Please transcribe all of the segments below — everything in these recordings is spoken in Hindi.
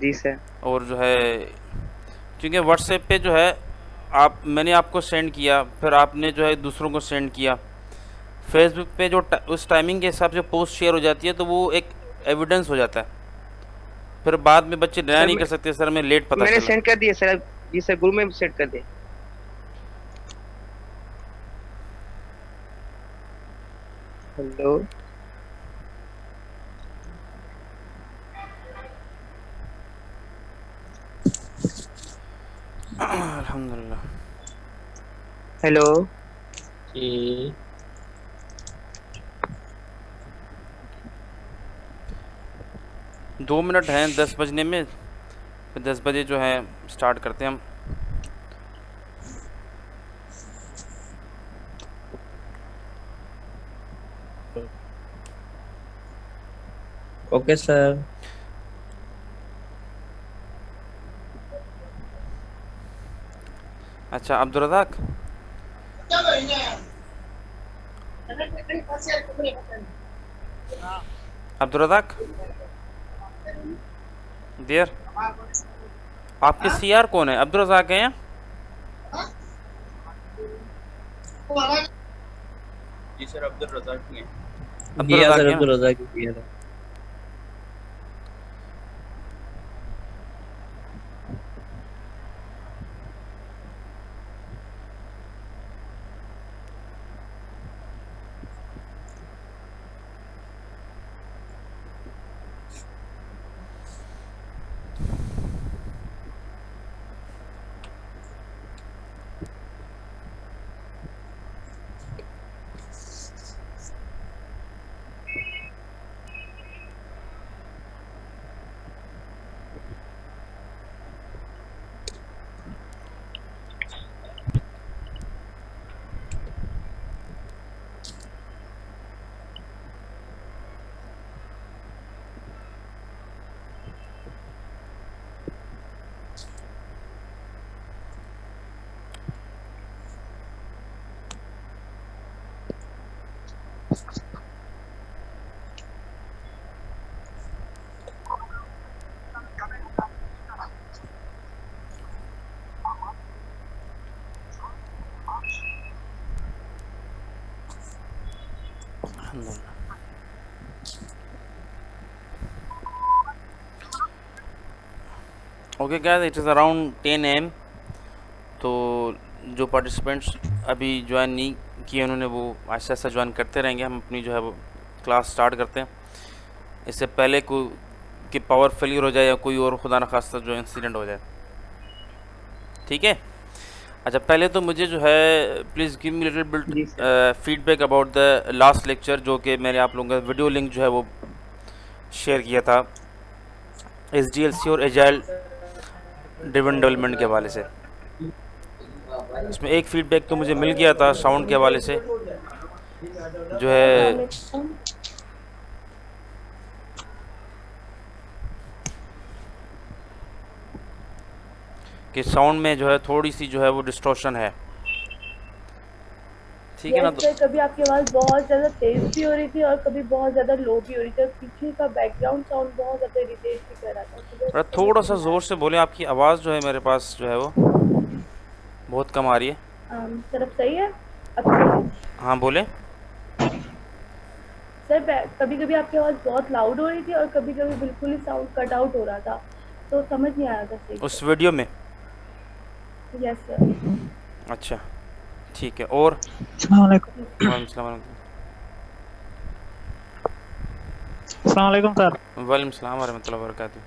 जी सर। और जो है क्योंकि व्हाट्सएप पे जो है मैंने आपको सेंड किया, फिर आपने जो है दूसरों को सेंड किया। फेसबुक पे जो उस टाइमिंग के हिसाब से पोस्ट शेयर हो जाती है तो वो एक एविडेंस हो जाता है, फिर बाद में बच्चे डिनाई सर नहीं कर सकते सर हमें लेट पता मैंने चला। सेंड कर दिया सर। जी सर, ग्रुप में सेंड कर दिया। हेलो। अल्हम्दुलिल्लाह। हेलो। जी 2 मिनट हैं 10 बजने में, फिर 10 बजे जो है स्टार्ट करते हैं हम। Okay sir. अच्छा अब्दुल रज़ाक, अब्दुल रज़ाक देयर, आपके सीआर कौन है? अब्दुल रज़ाक हैं या? जी सर, अब्दुल रज़ाक ही हैं। अब्दुल जी हाँ रज़ाक सर, हैं ना? अब्दुल रज़ाक ही किया था। अल्हम्दुलिल्लाह। Okay guys, it is around 10 AM। तो जो पार्टिसिपेंट्स अभी ज्वाइन नहीं किए उन्होंने वो आहिस्ता आहिस्ता ज्वाइन करते रहेंगे। हम अपनी जो है वो क्लास स्टार्ट करते हैं। इससे पहले कोई कि पावर फेलियर हो जाए या कोई और खुदा न खास्ता जो इंसिडेंट हो जाए, ठीक है? अच्छा पहले तो मुझे जो है please give me little bit जी sir. Feedback about the last lecture, जो कि मैंने आप लोगों का वीडियो लिंक जो है वो शेयर किया था SDLC और एजाइल ड्रिवन डेवलपमेंट के हवाले से। इसमें एक फीडबैक तो मुझे मिल गया था साउंड के हवाले से, जो है अस्सलामुअलैकुम। कि साउंड में जो है थोड़ी सी जो है वो डिस्टॉर्शन है, ठीक है ना? यस तो सर, कभी आपकी आवाज़ बहुत ज़्यादा तेज़ भी हो रही थी और कभी बहुत ज़्यादा लो भी हो रही थी और पीछे का बैकग्राउंड साउंड बहुत ज़्यादा इरिटेट भी कर रहा था, तो बस समझ थोड़ा में सा नहीं आ ज़ोर रहा से बोलें, आपकी आवाज़ जो है मेरे पास जो है वो बहुत कम आ रही है। था। सर अब सही है? अब सही है? हाँ बोलें। सर कभी कभी आपकी आवाज़ बहुत लाउड हो रही थी और कभी कभी बिल्कुल ही साउंड कट आउट हो रहा था, तो समझ नहीं आ रहा था सही से। उस वीडियो में? Yes sir. अच्छा ठीक है। और अस्सलाम वालेकुम। वालेकुम सलाम। अस्सलाम वालेकुम सर। वालेकुम सलाम वरहमतुल्लाहि वबरकातुहू।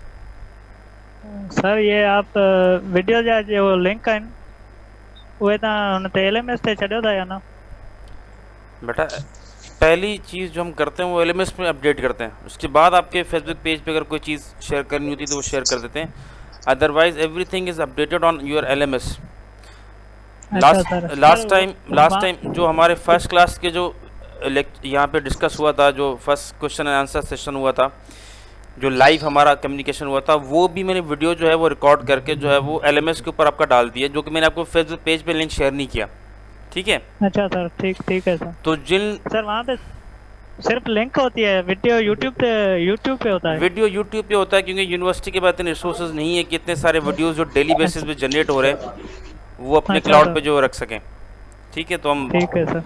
सर ये आप वीडियो जो लिंक आहिनि उहे तव्हां हुन ते LMS ते छॾियो था या न? बेटा पहली चीज़ जो हम करते हैं वो LMS में अपडेट करते हैं, उसके बाद आपके फेसबुक पेज पे अगर कोई चीज़ शेयर करनी होती है तो वो शेयर कर देते हैं। Otherwise everything is updated on your LMS। अच्छा सर। लास्ट टाइम जो हमारे फर्स्ट क्लास के जो यहाँ पे डिस्कस हुआ था, जो first question and answer session हुआ था, जो लाइव हमारा कम्युनिकेशन हुआ था, वो भी मैंने वीडियो जो है वो रिकॉर्ड करके जो है वो LMS के ऊपर आपका डाल दिया, जो कि मैंने आपको फेसबुक पेज पे लिंक शेयर नहीं किया, ठीक है? अच्छा सर, ठीक ठीक है सर। तो जिन सर वहाँ पे सिर्फ लिंक होती है, वीडियो यूट्यूब पे होता है। वीडियो यूट्यूब पे होता है क्योंकि यूनिवर्सिटी के पास इतने रिसोर्सेज नहीं है कि इतने सारे वीडियोस जो डेली बेसिस पे जनरेट हो रहे हैं वो अपने अच्छा क्लाउड सर। पे जो रख सकें। ठीक है, तो हम ठीक है सर।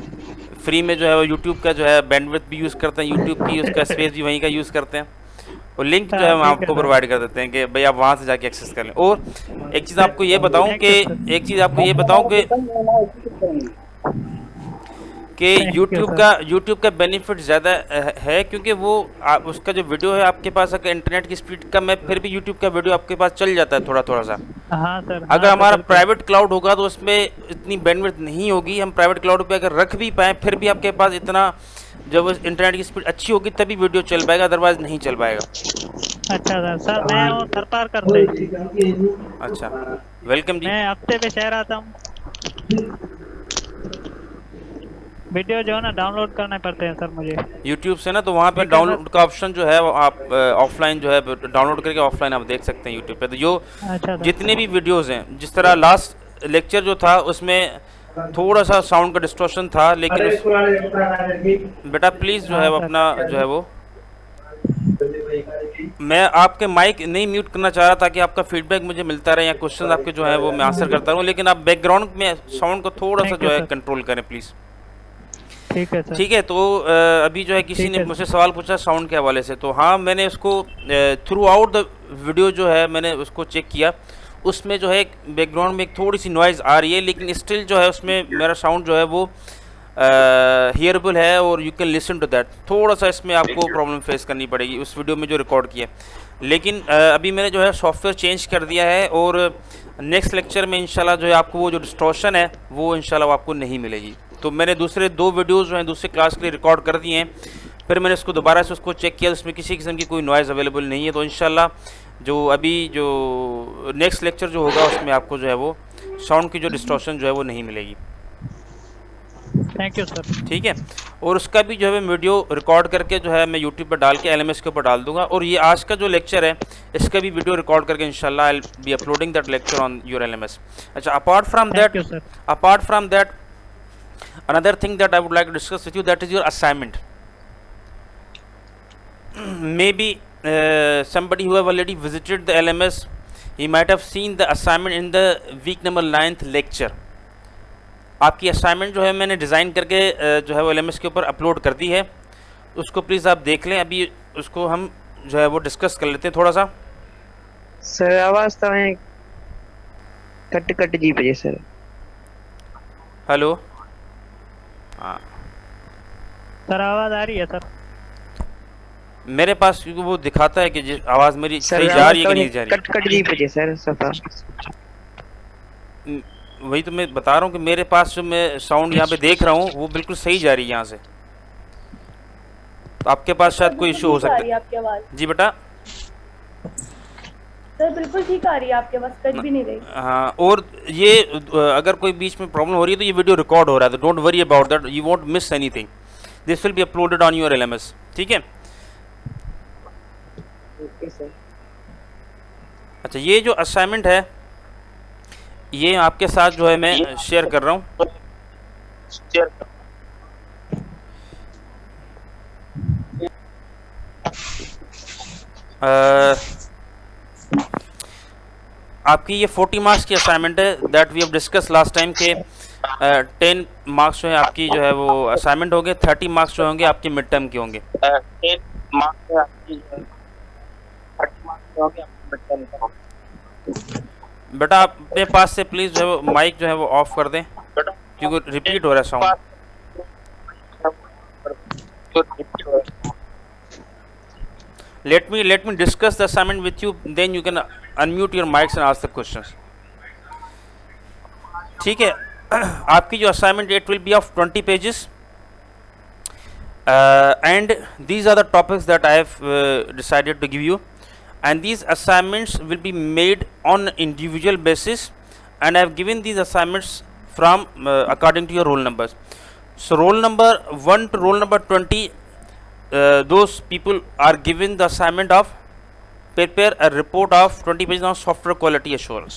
फ्री में जो है वो यूट्यूब का जो है बैंडविड्थ भी यूज़ करते हैं, यूट्यूब की उसका स्पेस भी वहीं का यूज़ करते हैं, और लिंक जो है हम ठीक है आपको सर। प्रोवाइड कर देते हैं कि भाई आप वहाँ से जाके एक्सेस कर लें। और एक चीज़ आपको ये बताऊं Thank कि you, sir. एक चीज़ आपको ये बताऊं कि Thank you, sir. यूट्यूब का बेनिफिट ज़्यादा है क्योंकि वो उसका जो वीडियो है आपके पास अगर इंटरनेट की स्पीड कम है फिर भी यूट्यूब का वीडियो आपके पास चल जाता है थोड़ा थोड़ा सा। हाँ सर। अगर हाँ, हमारा बिल्कुल। प्राइवेट क्लाउड होगा तो उसमें इतनी बैंडविड्थ नहीं होगी, हम प्राइवेट क्लाउड पे अगर रख भी पाएँ फिर भी आपके पास इतना, जब इंटरनेट की स्पीड अच्छी होगी तभी वीडियो चल पाएगा, अदरवाइज नहीं चल पाएगा। अच्छा सर। सर मैं वो सर पार करते, अच्छा, वेलकम जी। मैं हफ्ते पे शहर आता हूँ। वीडियो जो है ना डाउनलोड करने पड़ते हैं सर मुझे यूट्यूब से ना, तो वहाँ पे ठीक है सर। डाउनलोड का ऑप्शन जो है वो आप ऑफलाइन जो है डाउनलोड करके ऑफलाइन आप देख सकते हैं यूट्यूब पे। तो जो अच्छा सर। जितने भी वीडियोस हैं, जिस तरह लास्ट लेक्चर जो था उसमें थोड़ा सा साउंड का डिस्टॉर्शन था, लेकिन बेटा प्लीज़ जो है वो अपना जो है वो, मैं आपके माइक नहीं म्यूट करना चाह रहा ताकि आपका फीडबैक मुझे मिलता रहे या क्वेश्चन आपके जो है वो मैं आंसर करता रहूँ, लेकिन आप बैकग्राउंड में साउंड को थोड़ा सा Thank जो you, है sir. कंट्रोल करें प्लीज़। ठीक है सर। ठीक है, तो अभी जो है किसी ठीक ने है। मुझसे सवाल पूछा साउंड के हवाले से, तो हाँ मैंने उसको थ्रू आउट द वीडियो जो है मैंने उसको चेक किया, उसमें जो है बैकग्राउंड में एक थोड़ी सी नॉइज़ आ रही है, लेकिन स्टिल जो है उसमें मेरा साउंड जो है वो हियरेबल है और you can listen to that. थोड़ा सा इसमें आपको प्रॉब्लम फेस करनी पड़ेगी उस वीडियो में जो रिकॉर्ड किया, लेकिन अभी मैंने जो है सॉफ्टवेयर चेंज कर दिया है और नेक्स्ट लेक्चर में इंशाल्लाह जो है आपको वो जो डिस्टॉर्शन है वो इंशाल्लाह आपको नहीं मिलेगी। तो मैंने दूसरे 2 वीडियोस जो हैं दूसरे क्लास के लिए रिकॉर्ड कर दिए हैं, फिर मैंने इसको दोबारा से उसको चेक किया, उसमें किसी किस्म की कोई नॉइज़ अवेलेबल नहीं है। तो इंशाल्लाह जो अभी जो नेक्स्ट लेक्चर जो होगा उसमें आपको जो है वो साउंड की जो डिस्टॉर्शन जो है वो नहीं मिलेगी। Thank you sir. ठीक है, और उसका भी जो है वीडियो रिकॉर्ड करके जो है मैं यूट्यूब पर डाल के LMS के ऊपर डाल दूंगा, और ये आज का जो लेक्चर है इसका भी वीडियो रिकॉर्ड करके इंशाल्लाह I will be uploading that lecture on your LMS। अच्छा, apart from that another thing that I would like to discuss with you, that is your assignment. Maybe somebody who have already visited the LMS, he might have seen the assignment in the week number 9th lecture. आपकी असाइनमेंट जो है मैंने डिज़ाइन करके जो है वो LMS के ऊपर अपलोड कर दी है, उसको प्लीज़ आप देख लें। अभी उसको हम जो है वो डिस्कस कर लेते हैं थोड़ा सा। सर आवाज तो है कट कट जी पे सर। हेलो, हाँ सर आवाज़ आ रही है सर? मेरे पास क्योंकि वो दिखाता है कि आवाज़ मेरी सर सही जा रही है कि नहीं जा रही कट कट जी पे सर सफा। वही तो मैं बता रहा हूँ कि मेरे पास जो मैं साउंड यहाँ पे देख रहा हूँ वो बिल्कुल सही जा रही है यहाँ से, तो आपके पास शायद कोई इशू हो सकता है। आपकी आवाज जी बेटा? सर बिल्कुल ठीक आ रही है, आपके आवाज कट भी नहीं रही। हाँ, और ये अगर कोई बीच में प्रॉब्लम हो रही है तो ये वीडियो रिकॉर्ड हो रहा है, तो don't worry about that, you won't miss anything, this will be uploaded on your LMS। ठीक है, ओके सर। अच्छा, ये जो असाइनमेंट है ये आपके साथ जो है मैं शेयर कर रहा हूँ। आपकी ये 40 मार्क्स की असाइनमेंट है, that we have discuss last time के 10 मार्क्स जो है आपकी जो है वो असाइनमेंट होंगे, 30 मार्क्स जो होंगे आपके मिड टर्म के होंगे। 10 मार्क्स है आपकी 30 मार्क्स हो गए आपके मिड टर्म का। बेटा आप अपने पास से प्लीज़ जो है वो माइक जो है वो ऑफ कर दें क्योंकि रिपीट हो रहा है sound. Let me discuss the assignment with you, then you can unmute your mics and ask the questions. ठीक है, आपकी जो assignment it will be of 20 pages, and these are the topics that I have decided to give you, and these assignments will be made on individual basis, and I have given these assignments from according to your roll numbers. So roll number 1 to roll number 20, those people are given the assignment of prepare a report of 20 pages on software quality assurance।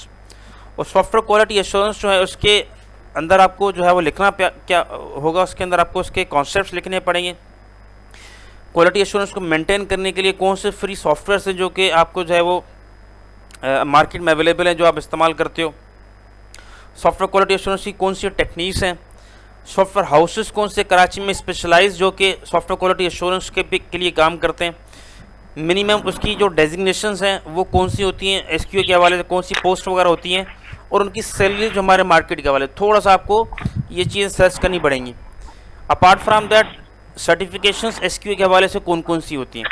और सॉफ्टवेयर क्वालिटी एश्योरेंस जो है उसके अंदर आपको जो है वो लिखना क्या होगा, उसके अंदर आपको उसके कॉन्सेप्ट्स लिखने पड़ेंगे, क्वालिटी एश्योरेंस को मेंटेन करने के लिए कौन से फ्री सॉफ्टवेयर हैं जो कि आपको जो है वो मार्केट में अवेलेबल हैं, जो आप इस्तेमाल करते हो। सॉफ्टवेयर क्वालिटी एश्योरेंस की कौन सी टेक्निक्स हैं। सॉफ्टवेयर हाउसेस कौन से कराची में स्पेशलाइज जो कि सॉफ्टवेयर क्वालिटी एश्योरेंस के लिए काम करते हैं। मिनिमम उसकी जो डेजिग्नेशंस हैं वो कौन सी होती हैं, एसक्यूए के हवाले से कौन सी पोस्ट वगैरह होती हैं, और उनकी सैलरी जो हमारे मार्केट के हवाले थोड़ा सा आपको ये चीज़ें सर्च करनी पड़ेंगी। अपार्ट फ्राम दैट सर्टिफिकेशंस एसक्यूए के हवाले से कौन कौन सी होती हैं।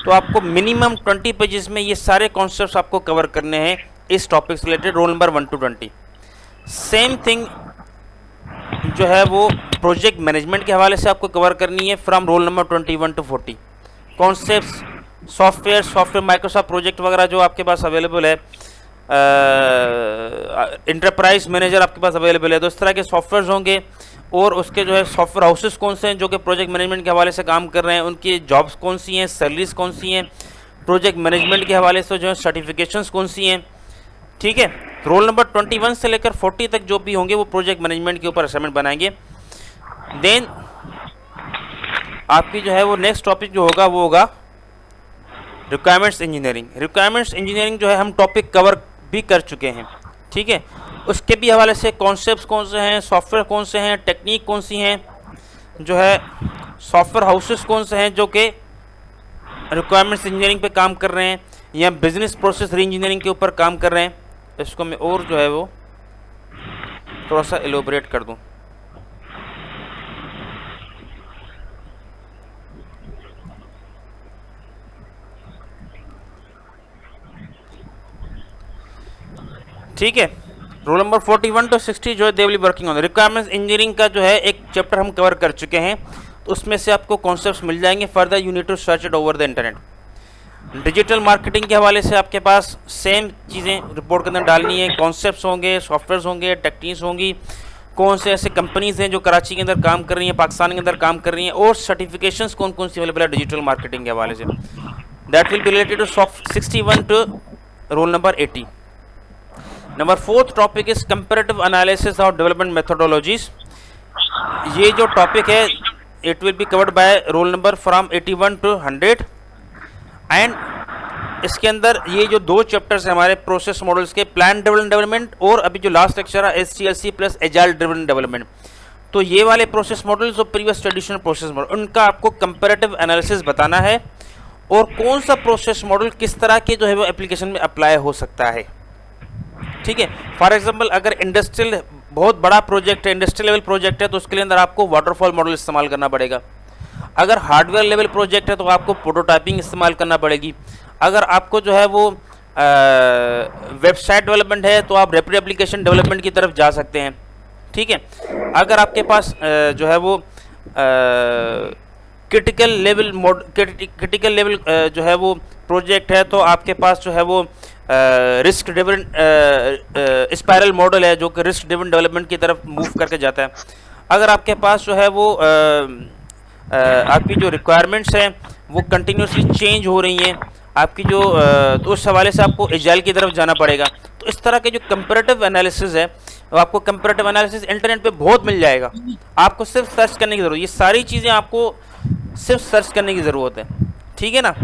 तो आपको मिनिमम 20 पेजेस में ये सारे कॉन्सेप्ट्स आपको कवर करने हैं इस टॉपिक से related, roll number 1 to 20। Same thing जो है वो प्रोजेक्ट मैनेजमेंट के हवाले से आपको कवर करनी है from roll number 21 to 40। Concepts, software Microsoft project वगैरह जो आपके पास अवेलेबल है, इंटरप्राइज मैनेजर आपके पास अवेलेबल है, तो इस तरह के सॉफ्टवेयर्स होंगे। और उसके जो है सॉफ्टवेयर हाउसेस कौन से हैं जो कि प्रोजेक्ट मैनेजमेंट के हवाले से काम कर रहे हैं, उनकी जॉब्स कौन सी हैं, सैलरीज कौन सी हैं, प्रोजेक्ट मैनेजमेंट के हवाले से जो है सर्टिफिकेशंस कौन सी हैं। ठीक है, रोल नंबर 21 से लेकर 40 तक जो भी होंगे वो प्रोजेक्ट मैनेजमेंट के ऊपर असाइनमेंट बनाएंगे। देन आपकी जो है वो नेक्स्ट टॉपिक जो होगा वो होगा रिक्वायरमेंट्स इंजीनियरिंग। रिक्वायरमेंट्स इंजीनियरिंग जो है हम टॉपिक कवर भी कर चुके हैं। ठीक है, उसके भी हवाले से कॉन्सेप्ट्स कौन से हैं, सॉफ्टवेयर कौन से हैं, टेक्निक कौन सी हैं, जो है सॉफ्टवेयर हाउसेस कौन से हैं जो कि रिक्वायरमेंट्स इंजीनियरिंग पे काम कर रहे हैं या बिजनेस प्रोसेस री इंजीनियरिंग के ऊपर काम कर रहे हैं। इसको मैं और जो है वो थोड़ा सा एलोबरेट कर दूं। ठीक है, रोल नंबर 41 to 60 जो है they will be working on requirements engineering का जो है एक चैप्टर हम कवर कर चुके हैं, तो उसमें से आपको कॉन्सेप्ट्स मिल जाएंगे। Further you need to search it over the internet. Digital marketing के हवाले से आपके पास सेम चीज़ें रिपोर्ट के अंदर डालनी है। कॉन्सेप्ट्स होंगे, सॉफ्टवेयर्स होंगे, टेक्निक्स होंगी, कौन से ऐसे कंपनीज हैं जो कराची के अंदर काम कर रही हैं, पाकिस्तान के अंदर काम कर रही हैं, और सर्टिफिकेशंस कौन कौन सी अवेलेबल है डिजिटल मार्केटिंग के हवाले से। That will be related to 61 to roll number 80। Number 4th topic is comparative analysis of development methodologies. ये जो टॉपिक है it will be covered by roll number from 81 to 100। And इसके अंदर ये जो 2 चैप्टर्स हैं हमारे प्रोसेस मॉडल्स के, प्लान ड्रिवन डेवलपमेंट और अभी जो लास्ट लेक्चर है SDLC plus agile driven development, तो ये वाले प्रोसेस मॉडल्स और प्रीवियस ट्रेडिशनल प्रोसेस मॉडल, उनका आपको कंपैरेटिव एनालिसिस बताना है और कौन सा प्रोसेस मॉडल किस तरह के जो है वो एप्लीकेशन में अप्लाई हो सकता है। ठीक है, फॉर एग्जांपल अगर इंडस्ट्रियल बहुत बड़ा प्रोजेक्ट है, इंडस्ट्रियल लेवल प्रोजेक्ट है, तो उसके लिए अंदर आपको वाटरफॉल मॉडल इस्तेमाल करना पड़ेगा। अगर हार्डवेयर लेवल प्रोजेक्ट है तो आपको प्रोटोटाइपिंग इस्तेमाल करना पड़ेगी। अगर आपको जो है वो वेबसाइट डेवलपमेंट है तो आप रैपिड एप्लीकेशन डेवलपमेंट की तरफ जा सकते हैं। ठीक है, अगर आपके पास जो है वो क्रिटिकल लेवल जो है वो प्रोजेक्ट है तो आपके पास जो है वो रिस्क ड्रिवन स्पाइरल मॉडल है जो कि रिस्क ड्रिवन डेवलपमेंट की तरफ मूव करके जाता है। अगर आपके पास जो है वो आपकी जो रिक्वायरमेंट्स हैं वो कंटिन्यूसली चेंज हो रही हैं आपकी जो तो उस हवाले से आपको एजाइल की तरफ जाना पड़ेगा। तो इस तरह के जो कंपैरेटिव एनालिसिस है वो आपको कंपैरेटिव एनालिसिस इंटरनेट पे बहुत मिल जाएगा, आपको सिर्फ सर्च करने की ज़रूरत है। ये सारी चीज़ें आपको सिर्फ सर्च करने की ज़रूरत है। ठीक है ना।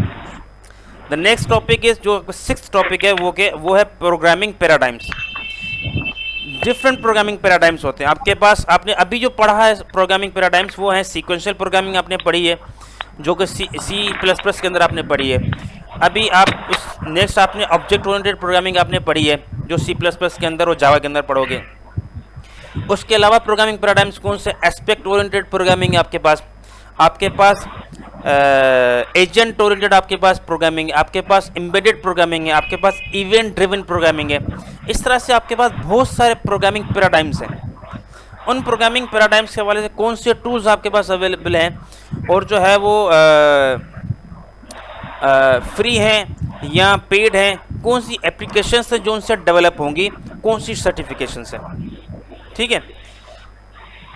द नेक्स्ट टॉपिक इज जो 6th टॉपिक है वो है programming paradigms. Different programming paradigms होते हैं आपके पास। आपने अभी जो पढ़ा है प्रोग्रामिंग पैराडाइम्स वो है सीक्वेंशियल प्रोग्रामिंग आपने पढ़ी है जो कि C++ के अंदर आपने पढ़ी है। अभी आप उस नेक्स्ट आपने ऑब्जेक्ट ओरिएंटेड प्रोग्रामिंग आपने पढ़ी है जो C++ के अंदर और जावा के अंदर पढ़ोगे। उसके अलावा प्रोग्रामिंग पैराडाइम्स कौन से, एस्पेक्ट ओरिएंटेड प्रोग्रामिंग है आपके पास एजेंट ओरिएंटेड आपके पास प्रोग्रामिंग है, आपके पास एम्बेडेड प्रोग्रामिंग है, आपके पास इवेंट ड्रिवन प्रोग्रामिंग है। इस तरह से आपके पास बहुत सारे प्रोग्रामिंग पैराडाइम्स हैं। उन प्रोग्रामिंग पैराडाइम्स के हवाले से कौन से टूल्स आपके पास अवेलेबल हैं और जो है वो फ्री हैं या पेड हैं, कौन सी एप्लीकेशंस हैं जो उनसे डेवलप होंगी, कौन सी सर्टिफिकेशंस हैं। ठीक है,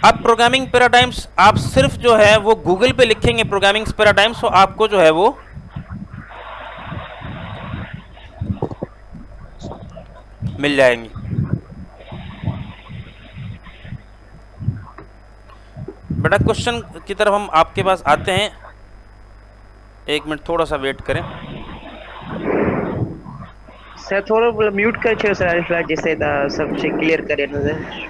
अब प्रोग्रामिंग पैराडाइम्स आप सिर्फ जो है वो गूगल पे लिखेंगे प्रोग्रामिंग पैराडाइम्स तो आपको जो है वो मिल जाएंगी। बेटा क्वेश्चन की तरफ हम आपके पास आते हैं। 1 मिनट थोड़ा सा वेट करें। सर थोड़ा म्यूट कर छो सर फ्लैश जैसे सब चीज क्लियर करे नजर।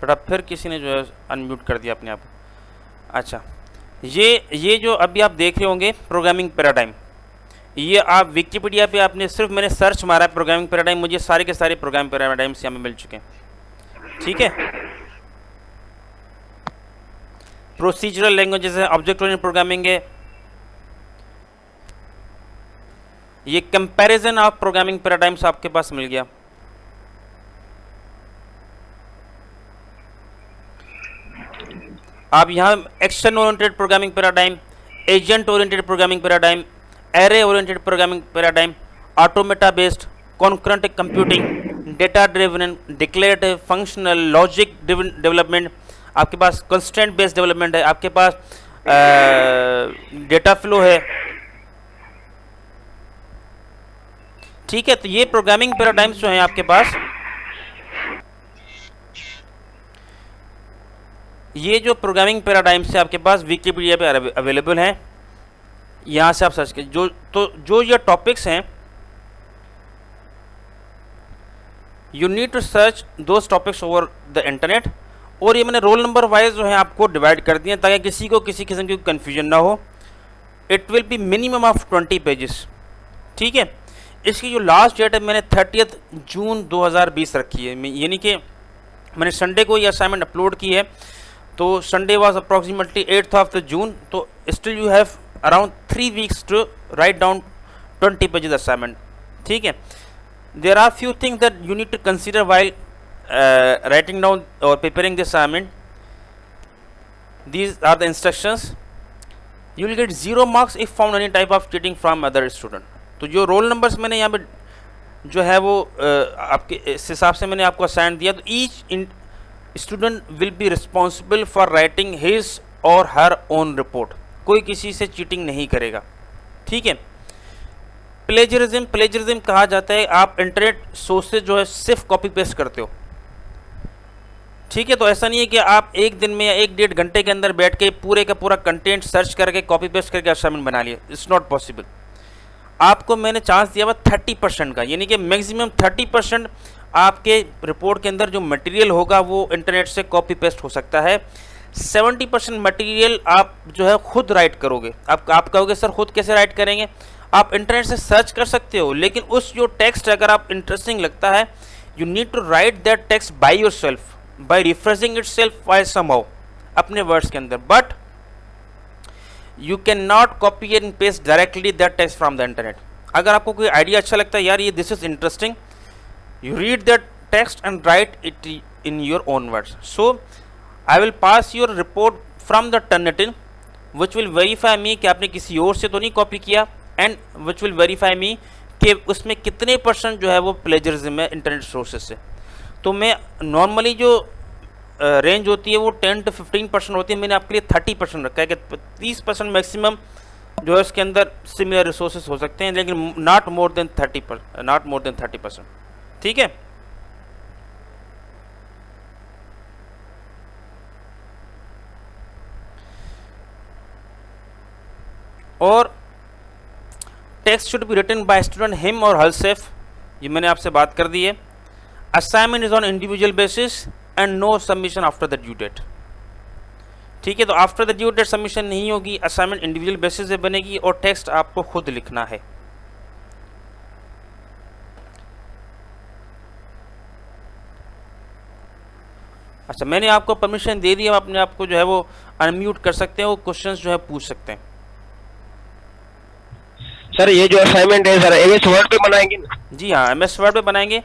बट अब फिर किसी ने जो है अनम्यूट कर दिया अपने आप। अच्छा, ये जो अभी आप देख रहे होंगे प्रोग्रामिंग पैराडाइम, ये आप विकिपीडिया पे आपने सिर्फ मैंने सर्च मारा है प्रोग्रामिंग पैराडाइम, मुझे सारे के सारे प्रोग्रामिंग पैराडाइम्स यहाँ में मिल चुके हैं। ठीक है, प्रोसीजरल लैंग्वेजेस है, ऑब्जेक्ट ओरिएंटेड प्रोग्रामिंग है, ये कंपैरिजन ऑफ प्रोग्रामिंग पैराडाइम्स आपके पास मिल गया। आप यहाँ action oriented programming paradigm, agent oriented programming paradigm, array oriented programming paradigm, automata based, concurrent computing, data driven, declarative, functional, logic driven development, आपके पास कंस्ट्रेंट बेस्ड डेवलपमेंट है, आपके पास डेटा फ्लो है। ठीक है, तो ये प्रोग्रामिंग पैराडाइम्स जो हैं आपके पास, ये जो प्रोग्रामिंग पैराडाइम्स है आपके पास विकिपीडिया पे अवेलेबल हैं, यहाँ से आप सर्च करें। जो ये टॉपिक्स हैं, you need to search those topics over the internet. और ये मैंने रोल नंबर वाइज जो है आपको डिवाइड कर दिए ताकि किसी को किसी किस्म की कन्फ्यूजन ना हो। It will B minimum of 20 pages. ठीक है, इसकी जो लास्ट डेट है मैंने 30 जून 2020 रखी है, यानी कि मैंने संडे को ये असाइनमेंट अपलोड की है, तो Sunday was approximately 8th of the June, तो still you have around 3 weeks to write down 20 pages assignment. ठीक है, there are few things that you need to consider while writing down or preparing this assignment. These are the instructions. You will get 0 marks if found any type of cheating from other student. तो जो रोल नंबर्स मैंने यहाँ पे जो है वो आपके इस हिसाब से मैंने आपको असाइन दिया, तो each student will be responsible for writing his और हर ओन रिपोर्ट। कोई किसी से चीटिंग नहीं करेगा। ठीक है, प्लेजरिज्म कहा जाता है आप इंटरनेट सोर्स से जो है सिर्फ कॉपी पेस्ट करते हो। ठीक है, तो ऐसा नहीं है कि आप एक दिन में या 1-1.5 घंटे के अंदर बैठ के पूरे का पूरा कंटेंट सर्च करके कॉपी पेस्ट करके असाइनमेंट बना लिया। It's not possible. आपको मैंने चांस दिया हुआ 30% का, यानी कि मैक्सिमम 30% आपके रिपोर्ट के अंदर जो मटेरियल होगा वो इंटरनेट से कॉपी पेस्ट हो सकता है। 70% मटेरियल आप जो है खुद राइट करोगे। आप कहोगे सर खुद कैसे राइट करेंगे? आप इंटरनेट से सर्च कर सकते हो, लेकिन उस जो टेक्स्ट अगर आप इंटरेस्टिंग लगता है, you need to write that text by yourself, by refreshing itself by somehow, अपने वर्ड्स के अंदर। But you can not copy and paste directly that text from the internet. अगर आपको कोई आइडिया अच्छा लगता है, यार ये this is interesting, you read that text and write it in your own words. So I will pass your report from the Turnitin, which will verify me कि आपने किसी और से तो नहीं कॉपी किया, and which will verify me कि उसमें कितने % जो है वो प्लेजरिज्म है इंटरनेट सोर्सेज से। तो मैं नॉर्मली जो रेंज होती है वो 10 to 15% होती है, मैंने आपके लिए 30% रखा है कि 30% मैक्सिमम जो है उसके अंदर सिमिलर रिसोर्सेज हो सकते हैं, लेकिन नॉट मोर देन 30%। ठीक है, और text should be written by student him और हरसेल्फ, ये मैंने आपसे बात कर दी है। Assignment is on individual basis and no submission after the due date. ठीक है, तो after the due date submission नहीं होगी, असाइनमेंट इंडिविजुअल बेसिस पे बनेगी और टेक्स्ट आपको खुद लिखना है। अच्छा, मैंने आपको परमिशन दे दी है, अपने आप को जो है वो अनम्यूट कर सकते हैं, वो क्वेश्चंस जो है पूछ सकते हैं। सर ये जो असाइनमेंट है सर एमएस वर्ड पे बनाएंगे ना? जी हाँ, एमएस वर्ड पे बनाएंगे।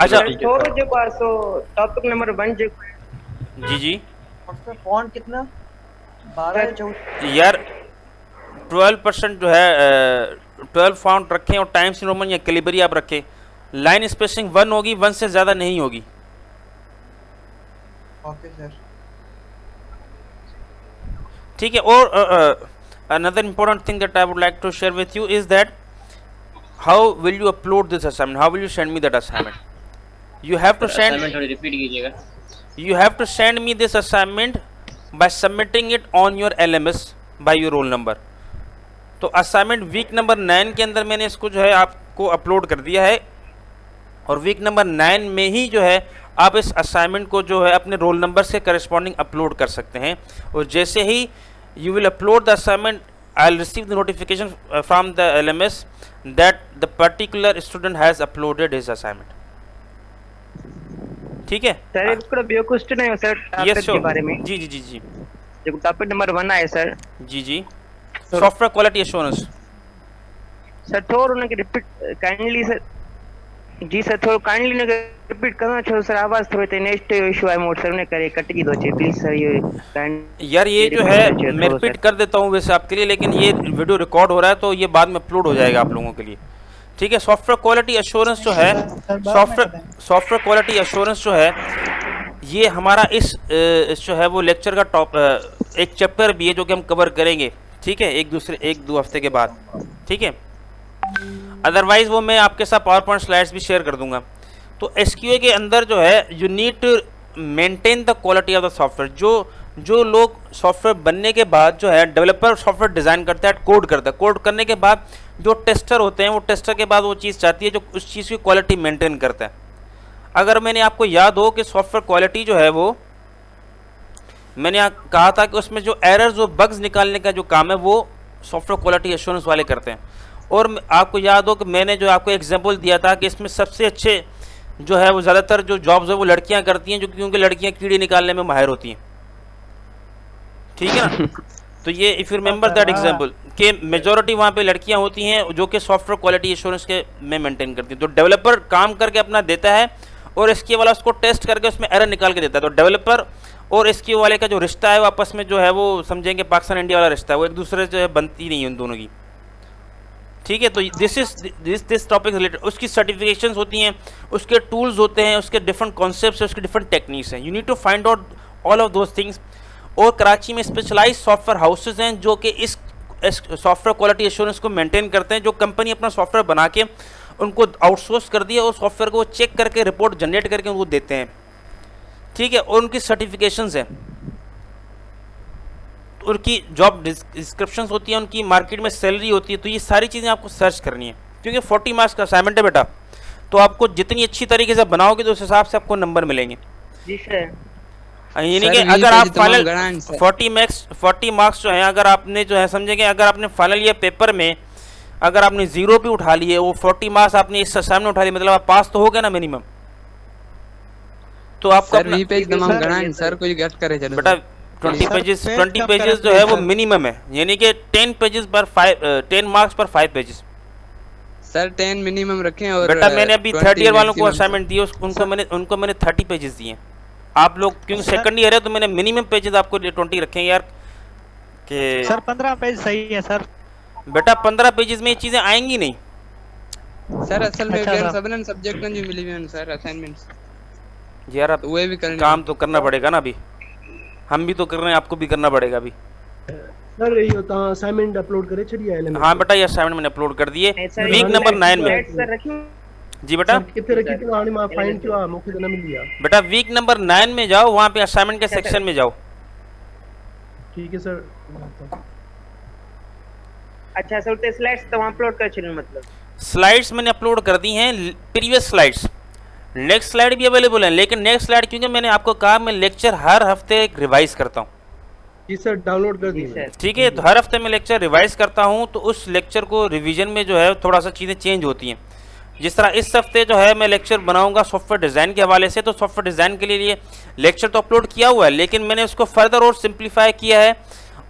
अच्छा थोड़ा जो पास तो टॉपिक नंबर 1 जो जी जी उसमें फॉन्ट कितना 12 या 14? यार 12% जो है 12 फॉन्ट रखें और टाइम्स न्यू रोमन या कैलिबरी आप रखें। लाइन स्पेसिंग 1 होगी, 1 से ज़्यादा नहीं होगी। Okay sir. ठीक है। और another important thing that I would like to share with you is that how will you upload this assignment? How will you send me that assignment? You have to send. Assignment थोड़ी रिपीट कीजिएगा। You have to send me this assignment by submitting it on your LMS by your roll number. तो असाइनमेंट वीक नंबर 9 के अंदर मैंने इसको जो है आपको अपलोड कर दिया है, और वीक नंबर 9 में ही जो है आप इस असाइनमेंट को जो है अपने रोल नंबर से करस्पॉन्डिंग अपलोड कर सकते हैं। और जैसे ही you will upload the assignment, I'll receive the notification from the LMS that the particular student has uploaded his assignment. ठीक है? सर एक थोड़ा bio क्वेश्चन है सर Yes, टॉपिक के बारे में। जी जी जी जी जो टॉपिक नंबर 1 है सर। जी जी सॉफ्टवेयर क्वालिटी एश्योरेंस। सर थोड़ा उन्हें रिपीट काइंडली सर। जी सर थोड़ा काइंडली ने रिपीट करना छो सर, आवाज थोड़े ते नेक्स्ट इशू है मोड सर ने करे कट की दो चे प्लीज सर। ये यार ये जो है मैं रिपीट कर देता हूँ वैसे आपके लिए, लेकिन ये वीडियो रिकॉर्ड हो रहा है तो ये बाद में अपलोड हो जाएगा आप लोगों के लिए। ठीक है। सॉफ्टवेयर क्वालिटी एश्योरेंस जो है, सॉफ्टवेयर क्वालिटी एश्योरेंस जो है ये हमारा इस जो है वो लेक्चर का टॉप एक चैप्टर भी है जो कि हम कवर करेंगे। ठीक है, एक दो हफ्ते के बाद। ठीक है। अदरवाइज वो मैं आपके साथ पावर पॉइंट स्लाइड्स भी शेयर कर दूंगा। तो एसक्यूए के अंदर जो है you need to maintain the quality of the software. जो लोग सॉफ्टवेयर बनने के बाद जो है डेवलपर सॉफ्टवेयर डिज़ाइन करता है, कोड करता है, कोड करने के बाद जो टेस्टर होते हैं वो टेस्टर के बाद वो चीज़ चाहती है जो उस चीज़ की क्वालिटी मेंटेन करता है। अगर मैंने आपको याद हो कि सॉफ्टवेयर क्वालिटी जो है वो मैंने कहा था कि उसमें जो एरर्स और बग्स निकालने का जो काम है वो सॉफ्टवेयर क्वालिटी एश्योरेंस वाले करते हैं। और आपको याद हो कि मैंने जो आपको एग्जांपल दिया था कि इसमें सबसे अच्छे जो है वो ज़्यादातर जो जॉब्स है वो लड़कियां करती हैं, जो क्योंकि लड़कियां कीड़े निकालने में माहिर होती हैं। ठीक है ना? तो ये if you remember that example कि मेजॉरिटी वहाँ पे लड़कियां होती हैं जो कि सॉफ्टवेयर क्वालिटी एश्योरेंस के में मेंटेन करती हैं। तो डेवलपर काम करके अपना देता है और इसके वाला उसको टेस्ट करके उसमें एरर निकाल के देता है। तो डेवलपर और इसके वाले का जो रिश्ता है वो आपस में जो है वो समझेंगे पाकिस्तान इंडिया वाला रिश्ता है, वो एक दूसरे से बनती नहीं है उन दोनों की। ठीक है। तो दिस टॉपिक रिलेटेड उसकी सर्टिफिकेशंस होती हैं, उसके टूल्स होते हैं, उसके डिफरेंट कॉन्सेप्ट्स हैं, उसके डिफरेंट टेक्निक्स हैं। You need to find out all of those things. और कराची में स्पेशलाइज्ड सॉफ्टवेयर हाउसेज हैं जो कि इस सॉफ्टवेयर क्वालिटी एश्योरेंस को मेंटेन करते हैं, जो कंपनी अपना सॉफ्टवेयर बना के उनको आउटसोर्स कर दिया और सॉफ्टवेयर को चेक करके रिपोर्ट जनरेट करके उनको देते हैं। ठीक है। और उनकी सर्टिफिकेशंस हैं, उनकी जॉब डिस्क्रिप्शंस होती हैं, उनकी मार्केट में सैलरी होती है। तो ये सारी चीज़ें आपको सर्च करनी है क्योंकि 40 मार्क्स का असाइनमेंट है बेटा। तो आपको जितनी अच्छी तरीके से बनाओगे तो उस हिसाब से आपको नंबर मिलेंगे। जी सर। यानी कि अगर आप फाइनल 40 मार्क्स जो हैं अगर आपने जो है समझेंगे अगर आपने फाइनल ये पेपर में अगर आपने 0 भी उठा लिए, वो 40 मार्क्स आपने इस असाइनमेंट उठा लिए, मतलब आप पास तो हो गए ना मिनिमम। तो आपको सर वी पेज तमाम गणाएं सर, कोई गट करे चलो बेटा 20 पेजेस जो है वो मिनिमम है, यानी कि 10 पेजेस पर 10 मार्क्स पर 5 पेजेस। सर 10 मिनिमम रखें। और बेटा मैंने अभी 3rd ईयर वालों को असाइनमेंट दिए, उनको मैंने 30 पेजेस दिए। आप लोग क्योंकि 2nd ईयर है तो मैंने मिनिमम पेजेस आपको 20 रखे यार कि सर 15 पेज सही है सर। बेटा 15 पेजेस में ये चीजें आएंगी नहीं सर। असल में सबने सब्जेक्ट जो मिली हुई है सर असाइनमेंट्स यार, अब वो भी करने काम तो करना पड़ेगा ना। अभी हम भी तो कर रहे हैं, आपको भी करना पड़ेगा अभी। सर ये होता असाइनमेंट अपलोड करे छड़िया एलिमेंट। हाँ बेटा ये असाइनमेंट मैंने अपलोड कर दिए वीक नंबर 9 में। जी बेटा कितने रखी तो आने में फाइंड क्यों मौके ना मिल गया। बेटा वीक नंबर 9 में जाओ, वहाँ पे असाइनमेंट के सेक्शन में जाओ। ठीक है सर। अच्छा सर तो स्लाइड्स तो वहाँ अपलोड कर चलूँ, मतलब स्लाइड्स मैंने अपलोड कर दी हैं, प्रीवियस स्लाइड्स। नेक्स्ट स्लाइड भी अवेलेबल है, लेकिन नेक्स्ट स्लाइड क्योंकि मैंने आपको कहा मैं लेक्चर हर हफ्ते रिवाइज करता हूँ। जी सर डाउनलोड कर दी। ठीक है। तो हर हफ्ते मैं लेक्चर रिवाइज करता हूँ, तो उस लेक्चर को रिवीजन में जो है थोड़ा सा चीज़ें चेंज होती हैं। जिस तरह इस हफ्ते जो है मैं लेक्चर बनाऊंगा सॉफ्टवेयर डिज़ाइन के हवाले से, तो सॉफ्टवेयर डिज़ाइन के लिए लेक्चर तो अपलोड किया हुआ है, लेकिन मैंने उसको फर्दर और सिंप्लीफाई किया है।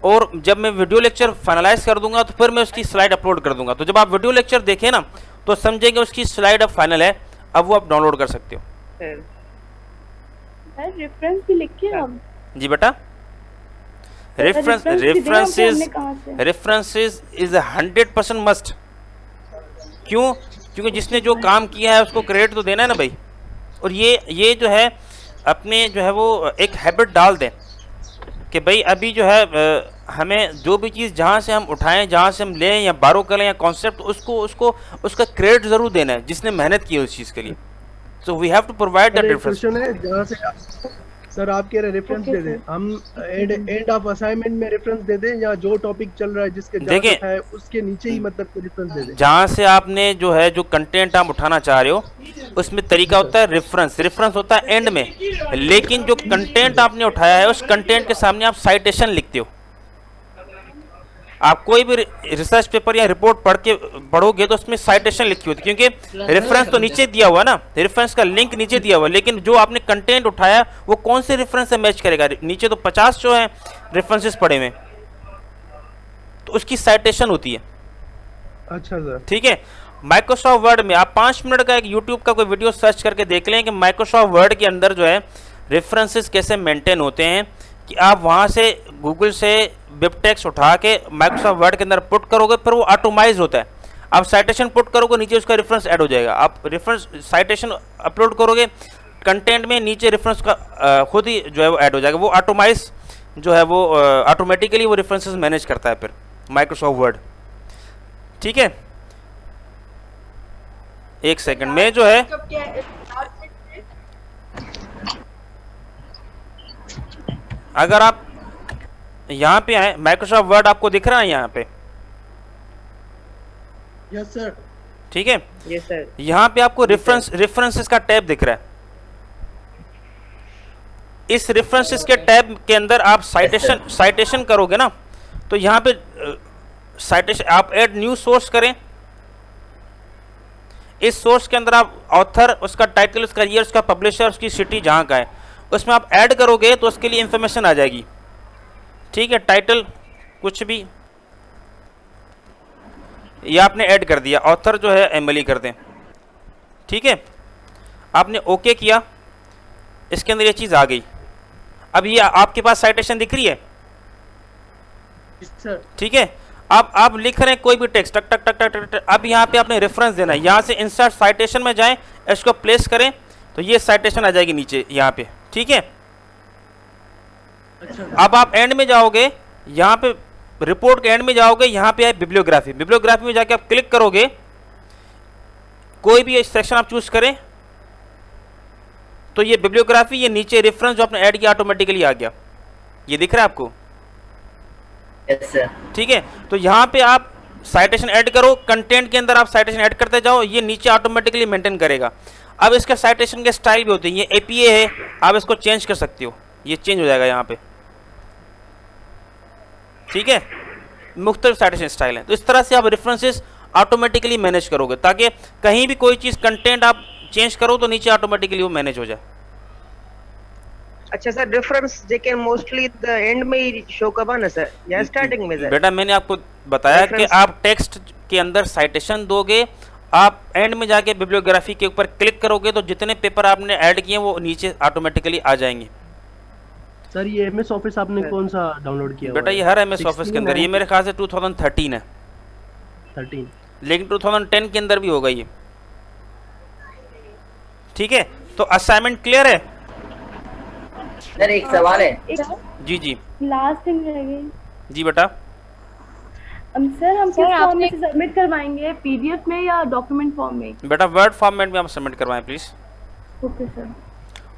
और जब मैं वीडियो लेक्चर फाइनलाइज कर दूंगा तो फिर मैं उसकी स्लाइड अपलोड कर दूंगा। तो जब आप वीडियो लेक्चर देखें ना तो समझेंगे उसकी स्लाइड अब फाइनल है, अब वो आप डाउनलोड कर सकते हो। सर रेफरेंस भी लिख के हम। जी बेटा रेफरेंस इज 100% मस्ट। क्यों? क्योंकि जिसने जो काम किया है उसको क्रेडिट तो देना है ना भाई। और ये जो है अपने जो है वो एक हैबिट डाल दें कि भाई अभी जो है हमें जो भी चीज़ जहाँ से हम उठाएं, जहाँ से हम लें या बारो करें या कॉन्सेप्ट, उसका क्रेडिट ज़रूर देना है जिसने मेहनत की है उस चीज़ के लिए। So we have to provide that reference. Question है जहाँ से सर आप कह रहे रेफरेंस दे दें, हम एंड ऑफ असाइनमेंट में रेफरेंस दे दें या जो टॉपिक चल रहा है जिसके देखिए, है उसके नीचे ही मतलब रेफरेंस दे दें? जहाँ से आपने जो है जो कंटेंट आप उठाना चाह रहे हो उसमें तरीका होता है रेफरेंस होता है एंड में, लेकिन जो कंटेंट आपने उठाया है उस कंटेंट के सामने आप साइटेशन लिखते हो। आप कोई भी रिसर्च पेपर या रिपोर्ट पढ़ोगे तो उसमें साइटेशन लिखी होती है, क्योंकि रेफरेंस तो नीचे दिया हुआ ना, रेफरेंस का लिंक नीचे दिया हुआ, लेकिन जो आपने कंटेंट उठाया वो कौन से रेफरेंस से मैच करेगा? नीचे तो 50 जो है रेफरेंसेस पड़े हुए, तो उसकी साइटेशन होती है। अच्छा सर, ठीक है। माइक्रोसॉफ्ट वर्ड में आप 5 मिनट का एक यूट्यूब का कोई वीडियो सर्च करके देख लें कि माइक्रोसॉफ्ट वर्ड के अंदर जो है रेफरेंसेस कैसे मेंटेन होते हैं, कि आप वहाँ से गूगल से बिबटेक्स उठा के माइक्रोसॉफ्ट वर्ड के अंदर पुट करोगे, फिर वो ऑटोमाइज होता है। आप साइटेशन पुट करोगे, नीचे उसका रेफरेंस ऐड हो जाएगा। आप रेफरेंस साइटेशन अपलोड करोगे कंटेंट में, नीचे रेफरेंस का खुद ही जो है वो ऐड हो जाएगा। वो ऑटोमाइज जो है वो ऑटोमेटिकली वो रेफरेंसेस मैनेज करता है फिर माइक्रोसॉफ्ट वर्ड। ठीक है, एक सेकंड में जो है अगर आप यहाँ पे आए, माइक्रोसॉफ्ट वर्ड आपको दिख रहा है यहाँ पे? Yes sir. ठीक है, यस सर। यहाँ पे आपको रेफरेंसेस का टैब दिख रहा है। इस रेफरेंसेस के टैब के अंदर आप साइटेशन करोगे ना, तो यहाँ पे साइटेशन आप ऐड न्यू सोर्स करें। इस सोर्स के अंदर आप ऑथर, उसका टाइटल, उसका ईयर, उसका पब्लिशर, उसकी सिटी जहाँ का है, उसमें आप ऐड करोगे तो उसके लिए इंफॉर्मेशन आ जाएगी। ठीक है, टाइटल कुछ भी ये आपने ऐड कर दिया, ऑथर जो है एमएलई कर दें। ठीक है, आपने ओके किया, इसके अंदर ये चीज़ आ गई। अब ये आपके पास साइटेशन दिख रही है? ठीक है, अब आप लिख रहे हैं कोई भी टेक्स्ट, टक टक टक टक टक टक। अब यहाँ पे आपने रेफरेंस देना है, यहाँ से इंसर्ट साइटेशन में जाएं, इसको प्लेस करें तो ये साइटेशन आ जाएगी नीचे यहाँ पे। ठीक है, अब आप एंड में जाओगे, यहाँ पे रिपोर्ट के एंड में जाओगे, यहाँ पे है बिब्लियोग्राफी। बिब्लियोग्राफी में जाके आप क्लिक करोगे, कोई भी सेक्शन आप चूज करें तो ये बिब्लियोग्राफी, ये नीचे रेफरेंस जो आपने ऐड किया ऑटोमेटिकली आ गया। ये दिख रहा है आपको? Yes sir. ठीक है, तो यहाँ पे आप साइटेशन ऐड करो, कंटेंट के अंदर आप साइटेशन ऐड करते जाओ, ये नीचे ऑटोमेटिकली मेंटेन करेगा। अब इसके साइटेशन के स्टाइल भी होते हैं, ये एपीए है, आप इसको चेंज कर सकते हो, ये चेंज हो जाएगा यहाँ पे। ठीक है, मुख्तलिफ साइटेशन स्टाइल है। तो इस तरह से आप रेफरेंसेस ऑटोमेटिकली मैनेज करोगे, ताकि कहीं भी कोई चीज़ कंटेंट आप चेंज करो तो नीचे ऑटोमेटिकली वो मैनेज हो जाए। अच्छा sir, reference JK mostly the end में ही शो करवा ना सर, या स्टार्टिंग में सर? बेटा मैंने आपको बताया कि आप टेक्स्ट के अंदर साइटेशन दोगे, आप एंड में जाके बिब्लियोग्राफी के ऊपर क्लिक करोगे तो जितने पेपर आपने ऐड किए वो नीचे ऑटोमेटिकली आ जाएंगे। सर ये एमएस ऑफिस आपने कौन सा डाउनलोड किया? बेटा ये हर एमएस ऑफिस के अंदर, ये मेरे ख्याल से 2013 है, 13, लेकिन 2010 के अंदर भी होगा ये। ठीक है, तो असाइनमेंट क्लियर है? सर एक सवाल है। जी जी लास्ट थिंग रह गई। जी बेटा। सर हम किस फॉर्म में सबमिट करवाएंगे, पीडीएफ में या डॉक्यूमेंट फॉर्म में? बेटा वर्ड फॉर्मेट में आप सबमिट करवाएं प्लीज। Okay sir.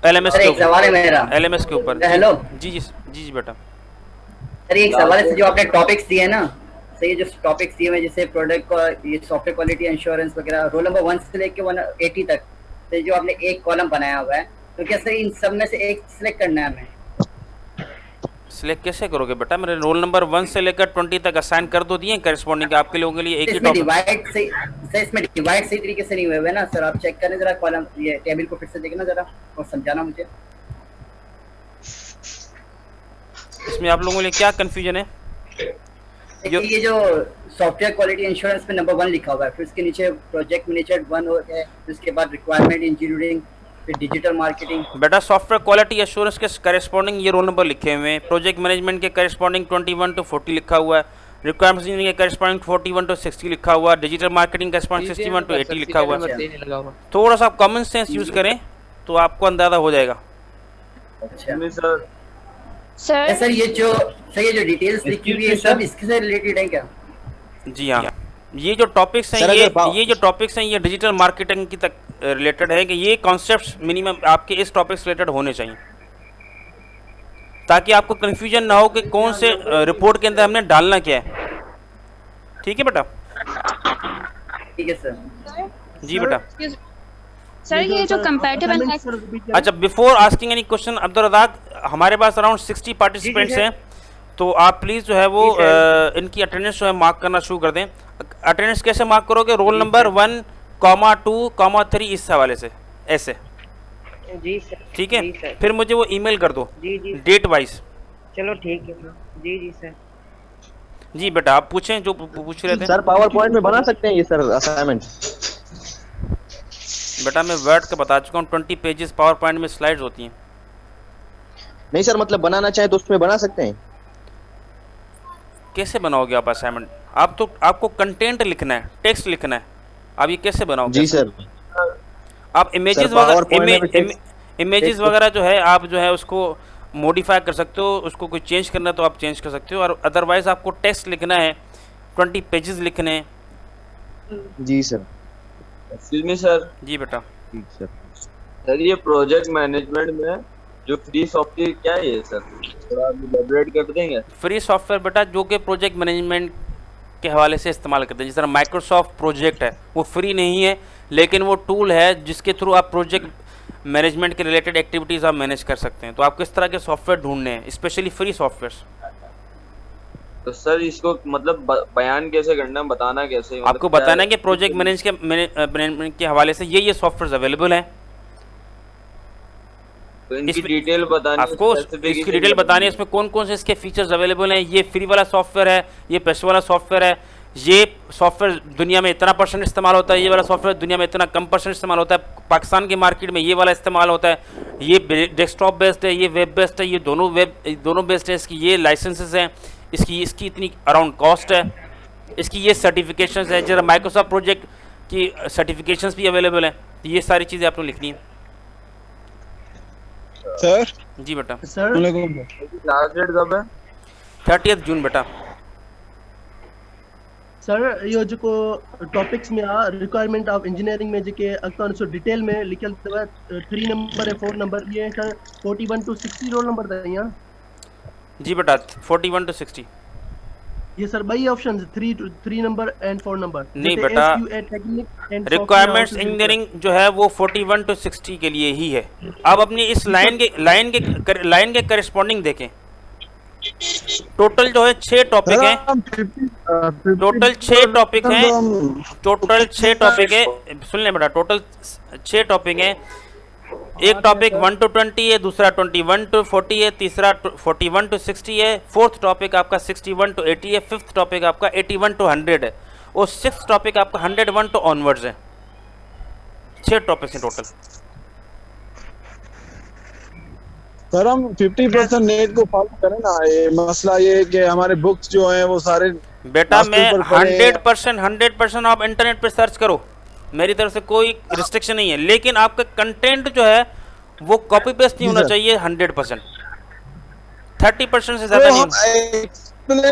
एलएमएस के ऊपर। सवाल है मेरा। एलएमएस के ऊपर। हेलो। जी जी जी जी बेटा। सर एक सवाल है, जो आपने टॉपिक्स दिए ना, सर ये जो टॉपिक्स दिए हुए जैसे प्रोडक्ट का ये सॉफ्टवेयर क्वालिटी इंश्योरेंस वगैरह, रोल नंबर 1 से लेके 180 तक, तो जो आपने एक कॉलम बनाया हुआ है, तो क्या सर इन सब में से एक सिलेक्ट करना है हमें? सिलेक्ट कैसे करोगे बेटा? मेरे रोल नंबर 1 से लेकर 20 तक असाइन कर दो दिए करस्पॉन्डिंग आपके लोगों के लिए एक ही टॉपिक। डिवाइड से सर, इसमें डिवाइड सही तरीके से नहीं हुए ना सर, आप चेक करें जरा कॉलम, ये टेबल को फिर से देखना जरा और समझाना मुझे। इसमें आप लोगों के लिए क्या कंफ्यूजन है? ये जो सॉफ्टवेयर क्वालिटी इंश्योरेंस पे नंबर 1 लिखा हुआ है, फिर उसके नीचे प्रोजेक्ट मैनेजर 1 हो गया, उसके बाद रिक्वायरमेंट इंजीनियरिंग, फिर डिजिटल मार्केटिंग। बेटा सॉफ्टवेयर क्वालिटी एश्योरेंस के करस्पॉन्डिंग ये रोल नंबर लिखे हुए हैं, प्रोजेक्ट मैनेजमेंट के करस्पॉन्डिंग 21 to 40 लिखा हुआ है, रिक्वायरमेंट्स इंजीनियरिंग के करस्पॉन्डिंग 41 to 60 लिखा हुआ, डिजिटल मार्केटिंग करस्पॉन्डिंग 61 to 80 लिखा हुआ। थोड़ा सा कॉमन सेंस यूज करें तो आपको अंदाजा हो जाएगा। अच्छा सर सर ये जो डिटेल्स लिखी हुई है सब इससे रिलेटेड है क्या? जी हाँ, ये जो टॉपिक्स हैं ये जो टॉपिक्स हैं ये डिजिटल मार्केटिंग की तक रिलेटेड है कि ये कॉन्सेप्ट्स मिनिमम आपके इस टॉपिक से रिलेटेड होने चाहिए, ताकि आपको कंफ्यूजन ना हो कि कौन से रिपोर्ट के अंदर हमने डालना क्या है। ठीक है बेटा? ठीक है सर। जी बेटा। सर ये जो कंपैरेटिव अच्छा, before asking any question Abdul Razzaq, हमारे पास अराउंड 60 पार्टिसिपेंट्स हैं, तो आप प्लीज़ जो है वो इनकी अटेंडेंस जो है मार्क करना शुरू कर दें। अटेंडेंस कैसे मार्क करोगे? रोल नंबर 1, 2, 3 इस हवाले से ऐसे। जी सर। ठीक है, फिर मुझे वो ईमेल कर दो डेट वाइज। चलो ठीक है सर। जी जी सर। जी बेटा, आप पूछें जो पूछ रहे थे। सर पावर पॉइंट में बना सकते हैं ये सर असाइनमेंट? बेटा मैं वर्ड का बता चुका हूँ, 20 पेजेस पावर पॉइंट में स्लाइड्स होती हैं। नहीं सर, मतलब बनाना चाहे तो उसमें बना सकते हैं। कैसे बनाओगे आप असाइनमेंट? आप तो आपको कंटेंट लिखना है, टेक्स्ट लिखना है, आप ये कैसे बनाओगे? जी सर। आप इमेजेस वगैरह जो है आप जो है उसको मॉडिफाई कर सकते हो, उसको कोई चेंज करना है तो आप चेंज कर सकते हो, और अदरवाइज आपको टेक्स्ट लिखना है, 20 पेजेस लिखने हैं। जी सर। Excuse me sir. जी बेटा। ठीक सर। सर ये प्रोजेक्ट मैनेजमेंट में जो फ्री सॉफ्टवेयर क्या है सर, थोड़ा एलैबोरेट कर देंगे? फ्री सॉफ्टवेयर बेटा जो कि प्रोजेक्ट मैनेजमेंट के हवाले से इस्तेमाल करते हैं, जिस तरह माइक्रोसॉफ्ट प्रोजेक्ट है वो फ्री नहीं है, लेकिन वो टूल है जिसके थ्रू आप प्रोजेक्ट मैनेजमेंट के रिलेटेड एक्टिविटीज़ आप मैनेज कर सकते हैं। तो आप किस तरह के सॉफ्टवेयर ढूंढने हैं, स्पेशली फ्री सॉफ्टवेयर। तो सर इसको मतलब बयान कैसे करना है, बताना कैसे? आपको बताना है कि प्रोजेक्ट मैनेजमेंट के हवाले से ये सॉफ्टवेयर अवेलेबल हैं, तो इनकी डिटेल बतानी है, आपको इसकी डिटेल बतानी है, इसमें कौन कौन से इसके फीचर्स अवेलेबल हैं। ये फ्री वाला सॉफ्टवेयर है, ये पैसे वाला सॉफ्टवेयर है, ये सॉफ्टवेयर दुनिया में इतना % इस्तेमाल होता है, ये वाला सॉफ्टवेयर दुनिया में इतना कम % इस्तेमाल होता है, पाकिस्तान के मार्केट में ये वाला इस्तेमाल होता है, ये डेस्कटॉप बेस्ड है, ये वेब बेस्ड है, ये दोनों बेस्ड है, इसकी ये लाइसेंसेस हैं, इसकी इतनी अराउंड कॉस्ट है, इसकी ये सर्टिफिकेशंस है, जरा माइक्रोसॉफ्ट प्रोजेक्ट की सर्टिफिकेशंस भी अवेलेबल हैं। ये सारी चीज़ें आपको लिखनी है। सर जी बेटा। सर लास्ट डेट कब है? 30 जून बेटा। सर यो जो टॉपिक्स में रिक्वायरमेंट ऑफ इंजीनियरिंग में जेके अकाउंट सो डिटेल में लिखल 3 नंबर है 4 नंबर ये सर 41 to 60 रोल नंबर था यहाँ। जी बेटा 41 to 60 ये sir by option 3 number and 4 number नहीं बेटा, रिक्वायरमेंट्स इंजीनियरिंग जो है वो 41 to 60 के लिए ही है। आप अपनी इस लाइन के करस्पॉन्डिंग देखें। टोटल जो है 6 टॉपिक हैं, टोटल 6 टॉपिक है, सुन लें बेटा, टोटल 6 टॉपिक हैं। एक टॉपिक 1 to 20 है, दूसरा 21 to 40 है, तीसरा 41 to 60 है, फोर्थ टॉपिक आपका 61 to 80 है, फिफ्थ टॉपिक आपका 81 to 100 है, और सिक्स्थ टॉपिक आपका 101 to ऑनवर्ड्स है। 6 टॉपिक्स हैं टोटल। सर हम 50% नेट को फॉलो करें ना, ये मसला ये है कि हमारे बुक्स जो हैं वो सारे बेटा मैं 100% आप इंटरनेट पे सर्च करो, मेरी तरफ से कोई रिस्ट्रिक्शन नहीं है, लेकिन आपका कंटेंट जो है वो कॉपी पेस्ट नहीं होना चाहिए 100%, 30% से ज्यादा नहीं।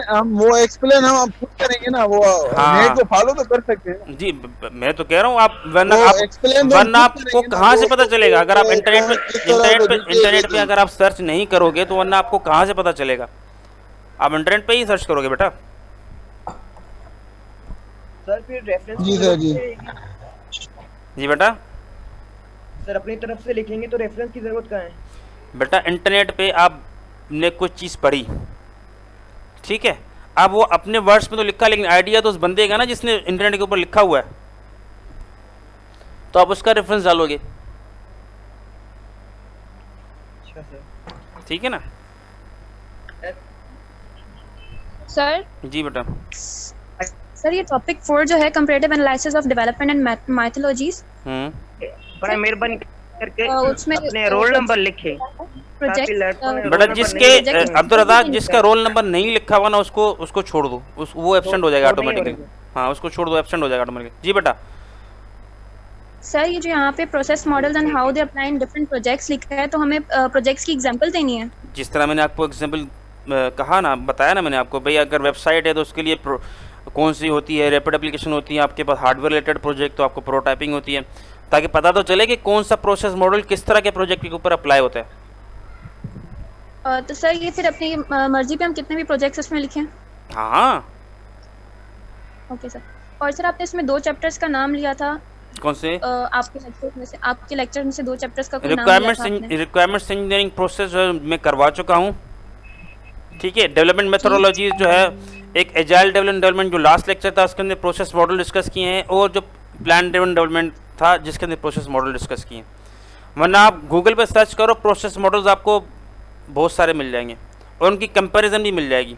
हम वो एक्सप्लेन हम खुद करेंगे ना, वो नेट को फॉलो तो कर सकते हैं। जी मैं तो कह रहा हूँ आप वरना आपको कहाँ से पता चलेगा? अगर आप इंटरनेट पे अगर आप सर्च नहीं करोगे तो वरना आपको कहाँ से पता चलेगा? आप इंटरनेट पे ही सर्च करोगे बेटा। सर फिर रेफरेंस जी सर जी जी बेटा। सर अपनी तरफ से लिखेंगे तो रेफरेंस की जरूरत कहाँ है? बेटा इंटरनेट पे आपने कुछ चीज़ पढ़ी, ठीक है, अब वो अपने वर्ड्स में तो लिखा, लेकिन आइडिया तो उस बंदे का ना जिसने इंटरनेट के ऊपर लिखा हुआ है, तो आप उसका रेफरेंस डालोगे। अच्छा सर। ठीक है ना सर? जी बेटा। सर ये टॉपिक 4 जो है comparative analysis of development and methodologies, बड़ा मेहरबानी करके उसमें अपने रोल नंबर लिखें। प्रोजेक्ट बेटा जिसके अब्दुल रज़ाक जिसका रोल नंबर नहीं लिखा हुआ ना उसको छोड़ दो, वो एब्सेंट हो जाएगा ऑटोमेटिकली। हाँ उसको छोड़ दो, एब्सेंट हो जाएगा ऑटोमेटिकली। जी बेटा। सर ये जो यहाँ पे process models and how they apply in different projects लिखा है, तो हमें प्रोजेक्ट्स की एग्जांपल देनी है। जिस तरह मैंने आपको एग्जांपल कहा ना, बताया ना मैंने आपको, भाई अगर वेबसाइट है तो उसके लिए कौन सी होती है, रैपिड एप्लीकेशन होती है, आपके पास हार्डवेयर रिलेटेड प्रोजेक्ट तो आपको प्रोटोटाइपिंग होती है, ताकि पता तो चले कि कौन सा प्रोसेस मॉडल किस तरह के प्रोजेक्ट के ऊपर अप्लाई होता है। तो सर ये फिर अपनी मर्जी पे हम कितने भी प्रोजेक्ट्स इसमें लिखें? हाँ ओके सर। और सर आपने इसमें 2 चैप्टर्स का नाम लिया था, कौन से? आपके लेक्चर में से 2 चैप्टर्स का कोई नाम लिया था आपने? रिक्वायरमेंट्स इंजीनियरिंग प्रोसेस मैं करवा चुका हूँ, ठीक है। डेवलपमेंट मेथोडोलॉजी जो है, एक एजाइल डेवलपमेंट जो लास्ट लेक्चर था उसके अंदर प्रोसेस मॉडल डिस्कस किए हैं, और जो प्लान ड्रिवन डेवलपमेंट था जिसके अंदर प्रोसेस मॉडल डिस्कस किए हैं। वरना आप गूगल पे सर्च करो, प्रोसेस मॉडल्स आपको बहुत सारे मिल जाएंगे और उनकी कंपैरिजन भी मिल जाएगी।